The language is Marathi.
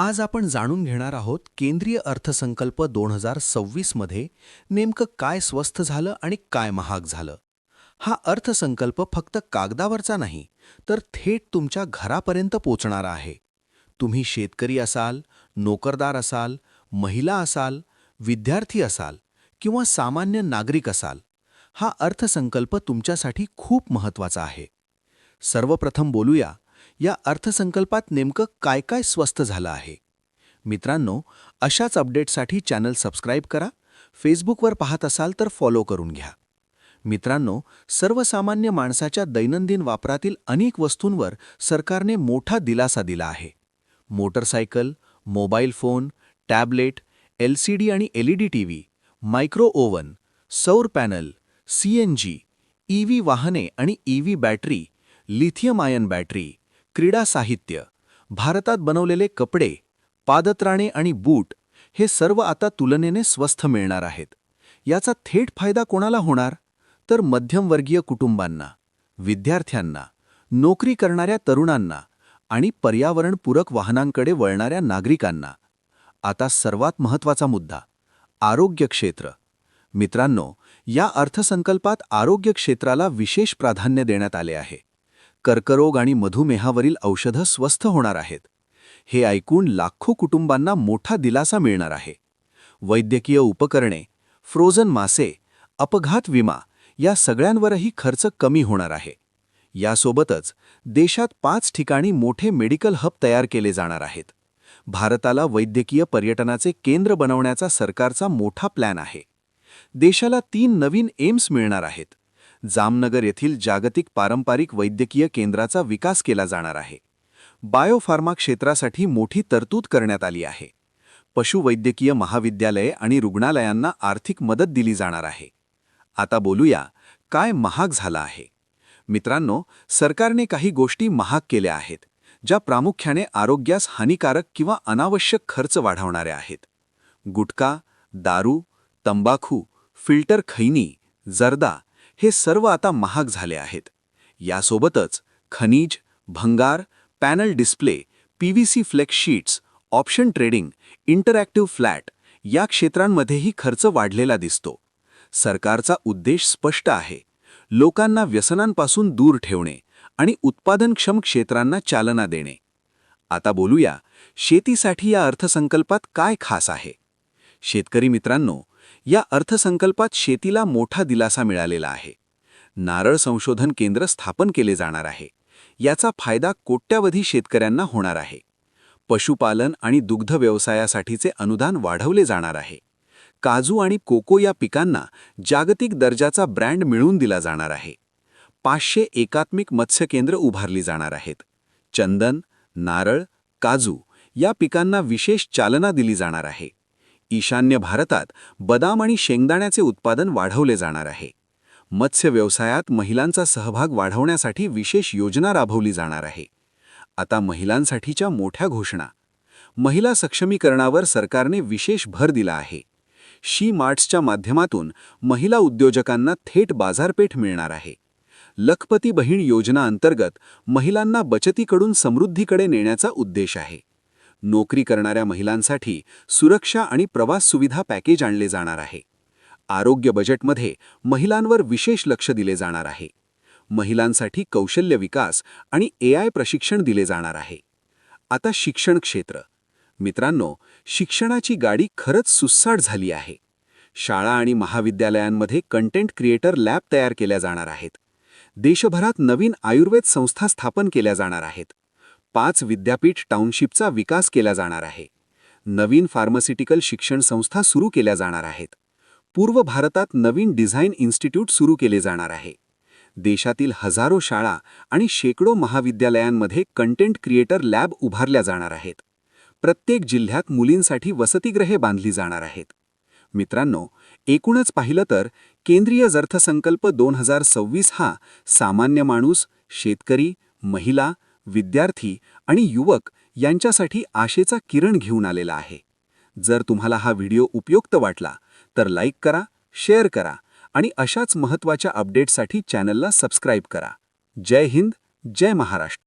आज आपण जाणून घेणार आहोत केंद्रीय अर्थसंकल्प 2026 मध्ये नेमकं काय स्वस्त झालं आणि काय महाग झालं. हा अर्थसंकल्प फक्त कागदावरचा नाही, तर थेट तुमच्या घरापर्यंत पोचणारा आहे. तुम्ही शेतकरी असाल, नोकरदार असाल, महिला असाल, विद्यार्थी असाल किंवा सामान्य नागरिक असाल, हा अर्थसंकल्प तुमच्यासाठी खूप महत्त्वाचा आहे. सर्वप्रथम बोलूया, या अर्थसंकल्पात नेमकं काय काय स्वस्त झालं आहे. मित्रांनो, अशाच अपडेट्ससाठी चॅनल सबस्क्राईब करा. फेसबुकवर पाहत असाल तर फॉलो करून घ्या. मित्रांनो, सर्वसामान्य माणसाच्या दैनंदिन वापरातील अनेक वस्तूंवर सरकारने मोठा दिलासा दिला आहे. Motorcycle, mobile phone, tablet, LCD आणि LED टीव्ही, मायक्रो ओव्हन, सौर पॅनल, CNG, EV वाहने आणि EV battery, lithium ion battery, क्रीडा साहित्य, भारतात बनवलेले कपडे, पादत्राणे आणि बूट हे सर्व आता तुलनेने स्वस्त मिळणार आहेत. याचा थेट फायदा कोणाला होणार? तर मध्यमवर्गीय कुटुंबांना, विद्यार्थ्यांना, नोकरी करणाऱ्या तरुणांना आणि पर्यावरणपूरक वाहनांकडे वळणाऱ्या नागरिकांना. आता सर्वात महत्त्वाचा मुद्दा, आरोग्य क्षेत्र. मित्रांनो, या अर्थसंकल्पात आरोग्य क्षेत्राला विशेष प्राधान्य देण्यात आले आहे. कर्करोग आणि मधुमेहावरील औषधं स्वस्त होणार आहेत. हे ऐकून लाखो कुटुंबांना मोठा दिलासा मिळणार आहे. वैद्यकीय उपकरणे, फ्रोझन मासे, अपघात विमा या सगळ्यांवरही खर्च कमी होणार आहे. यासोबतच देशात 5 ठिकाणी मोठे मेडिकल हब तयार केले जाणार आहेत. भारताला वैद्यकीय पर्यटनाचे केंद्र बनवण्याचा सरकारचा मोठा प्लॅन आहे. देशाला 3 नवीन एम्स मिळणार आहेत. जामनगर येथील जागतिक पारंपरिक वैद्यकीय केंद्राचा विकास केला जाणार आहे. बायोफार्मा क्षेत्रासाठी मोठी तरतूद करण्यात आली आहे. पशुवैद्यकीय महाविद्यालये आणि रुग्णालयांना आर्थिक मदत दिली जाणार आहे. आता बोलूया, काय महाग झालं आहे. मित्रांनो, सरकारने काही गोष्टी महाग केल्या आहेत, ज्या प्रामुख्याने आरोग्यास हानिकारक किंवा अनावश्यक खर्च वाढवणाऱ्या आहेत. गुटखा, दारू, तंबाखू, फिल्टर खैनी, जर्दा हे सर्व आता महाग झाले आहेत. यासोबतच खनिज, भंगार, panel display, PVC flex sheets, option trading, interactive flat या क्षेत्रांमध्येही खर्च वाढलेला दिसतो. सरकारचा उद्देश स्पष्ट आहे, लोकांना व्यसनांपासून दूर ठेवणे आणि उत्पादनक्षम क्षेत्रांना चालना देणे. आता बोलूया, शेतीसाठी या अर्थसंकल्पात काय खास आहे. शेतकरी मित्रांनो, या अर्थसंकल्पात शेतीला मोठा दिलासा मिळालेला आहे. नारळ संशोधन केंद्र स्थापन केले जाणार आहे. याचा फायदा कोट्यावधी शेतकऱ्यांना होणार आहे. पशुपालन आणि दुग्ध व्यवसायासाठीचे अनुदान वाढवले जाणार आहे. काजू आणि कोको या पिकांना जागतिक दर्जाचा ब्रँड मिळवून दिला जाणार आहे. 500 एकात्मिक मत्स्य केंद्र उभारली जाणार आहेत. चंदन, नारळ, काजू या पिकांना विशेष चालना दिली जाणार आहे. ईशान्य भारतात बदाम आणि शेंगदाण्याचे उत्पादन वाढवले जाणार आहे. मत्स्य व्यवसायात महिलांचा सहभाग वाढवण्यासाठी विशेष योजना राबवली जाणार आहे. आता महिलांसाठीच्या मोठ्या घोषणा. महिला सक्षमीकरणावर सरकारने विशेष भर दिला आहे. शी मार्ट्सच्या माध्यमातून महिला उद्योजकांना थेट बाजारपेठ मिळणार आहे. लखपती बहीण योजना अंतर्गत महिलांना बचतीकडून समृद्धीकडे नेण्याचा उद्देश आहे. नोकरी करणाऱ्या महिलांसाठी सुरक्षा आणि प्रवास सुविधा पॅकेज आणले जाणार आहे. आरोग्य बजेटमध्ये महिलांवर विशेष लक्ष दिले जाणार आहे. महिलांसाठी कौशल्य विकास आणि AI प्रशिक्षण दिले जाणार आहे. आता शिक्षण क्षेत्र. मित्रांनो, शिक्षणाची गाडी खरंच सुस्साट झाली आहे. शाळा आणि महाविद्यालयांमध्ये कंटेंट क्रिएटर लॅब तयार केल्या जाणार आहेत. देशभरात नवीन आयुर्वेद संस्था स्थापन केल्या जाणार आहेत. 5 विद्यापीठ टाउनशिपचा विकास केला जाणार आहे. नवीन फार्मास्युटिकल शिक्षण संस्था सुरू केल्या जाणार आहेत. पूर्व भारतात नवीन डिझाईन इन्स्टिट्यूट सुरू केले जाणार आहे. देशातील हजारो शाळा आणि शेकडो महाविद्यालयांमध्ये कंटेंट क्रिएटर लॅब उभारल्या जाणार आहेत. प्रत्येक जिल्ह्यात मुलींसाठी वसतिगृहे बांधली जाणार आहेत. मित्रांनो, एकूणच पाहिलं तर केंद्रीय अर्थसंकल्प 2026 हा सामान्य माणूस, शेतकरी, महिला, विद्यार्थी आणि युवक यांच्यासाठी आशेचा किरण घेऊन आलेला आहे. जर तुम्हाला हा व्हिडिओ उपयुक्त वाटला तर लाईक करा, शेअर करा आणि अशाच महत्त्वाच्या अपडेट्ससाठी चॅनलला सबस्क्राईब करा. जय हिंद, जय महाराष्ट्र.